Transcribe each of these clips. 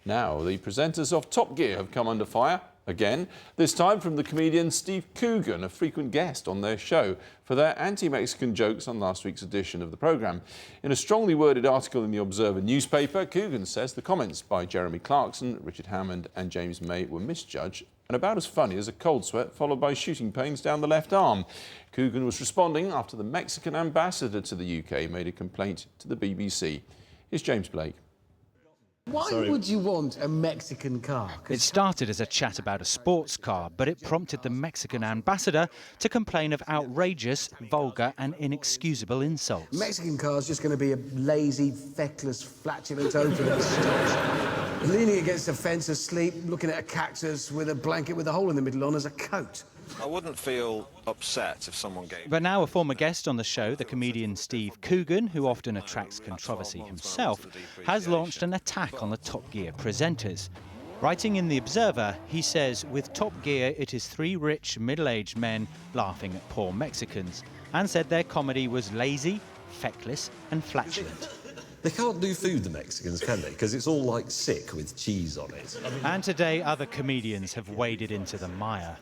Now, the presenters of Top Gear have come under fire again, this time from the comedian Steve Coogan, a frequent guest on their show, for their anti-Mexican jokes on last week's edition of the programme. In a strongly worded article in the Observer newspaper, Coogan says the comments by Jeremy Clarkson, Richard Hammond and James May were misjudged and about as funny as a cold sweat followed by shooting pains down the left arm. Coogan was responding after the Mexican ambassador to the UK made a complaint to the BBC. Here's James Blake. Why would you want a Mexican car? It started as a chat about a sports car, but it prompted the Mexican ambassador to complain of outrageous, vulgar and inexcusable insults. Mexican car's just going to be a lazy, feckless, flatulent opening stops, leaning against a fence asleep, looking at a cactus with a blanket with a hole in the middle on as a coat. I wouldn't feel upset if someone gave... But now a former guest on the show, the comedian Steve Coogan, who often attracts controversy himself, has launched an attack on the Top Gear presenters. Writing in The Observer, he says, with Top Gear it is three rich, middle-aged men laughing at poor Mexicans, and said their comedy was lazy, feckless and flatulent. They can't do food, the Mexicans, can they? Because it's all like sick with cheese on it. And today other comedians have waded into the mire.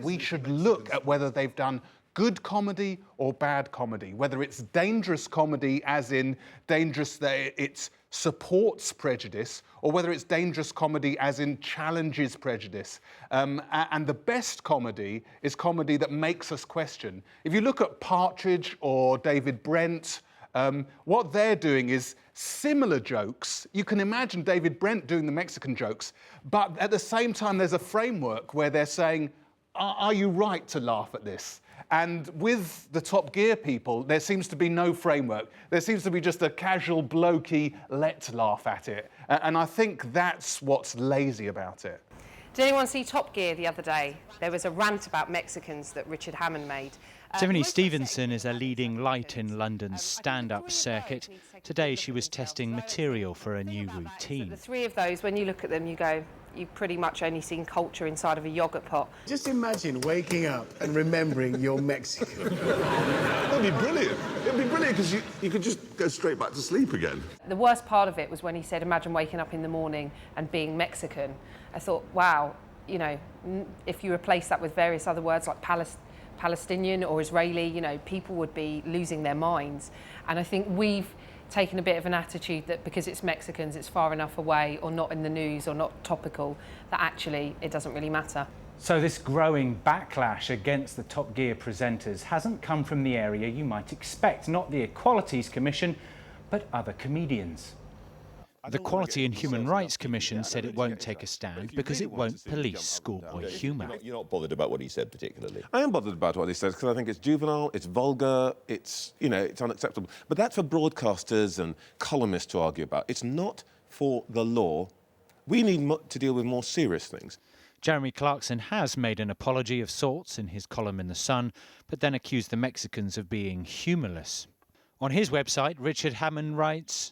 We should look at whether they've done good comedy or bad comedy, whether it's dangerous comedy as in dangerous that it supports prejudice, or whether it's dangerous comedy as in challenges prejudice. And the best comedy is comedy that makes us question. If you look at Partridge or David Brent, what they're doing is similar jokes. You can imagine David Brent doing the Mexican jokes, but at the same time there's a framework where they're saying, are you right to laugh at this? And with the Top Gear people, there seems to be no framework. There seems to be just a casual, blokey, let's laugh at it. And I think that's what's lazy about it. Did anyone see Top Gear the other day? There was a rant about Mexicans that Richard Hammond made. Tiffany Stevenson is a leading light in London's stand-up circuit. Today she was testing material for a new routine. The three of those, when you look at them, you go, you've pretty much only seen culture inside of a yoghurt pot. Just imagine waking up and remembering you're Mexican. That'd be brilliant. It'd be brilliant because you could just go straight back to sleep again. The worst part of it was when he said, imagine waking up in the morning and being Mexican. I thought, wow, you know, if you replace that with various other words like Palestinian or Israeli, you know, people would be losing their minds. And I think we've taken a bit of an attitude that because it's Mexicans, it's far enough away or not in the news or not topical, that actually it doesn't really matter. So this growing backlash against the Top Gear presenters hasn't come from the area you might expect, not the Equalities Commission, but other comedians. The Quality and Human Rights Commission said it won't take a stand because it won't police schoolboy humour. You're not bothered about what he said particularly? I am bothered about what he says because I think it's juvenile, it's vulgar, it's unacceptable. But that's for broadcasters and columnists to argue about. It's not for the law. We need to deal with more serious things. Jeremy Clarkson has made an apology of sorts in his column in The Sun, but then accused the Mexicans of being humourless. On his website, Richard Hammond writes,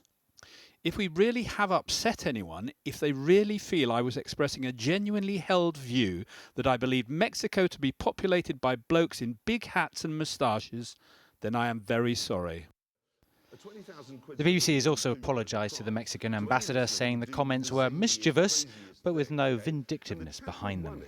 if we really have upset anyone, if they really feel I was expressing a genuinely held view that I believe Mexico to be populated by blokes in big hats and moustaches, then I am very sorry. The BBC has also apologised to the Mexican ambassador, saying the comments were mischievous, but with no vindictiveness behind them.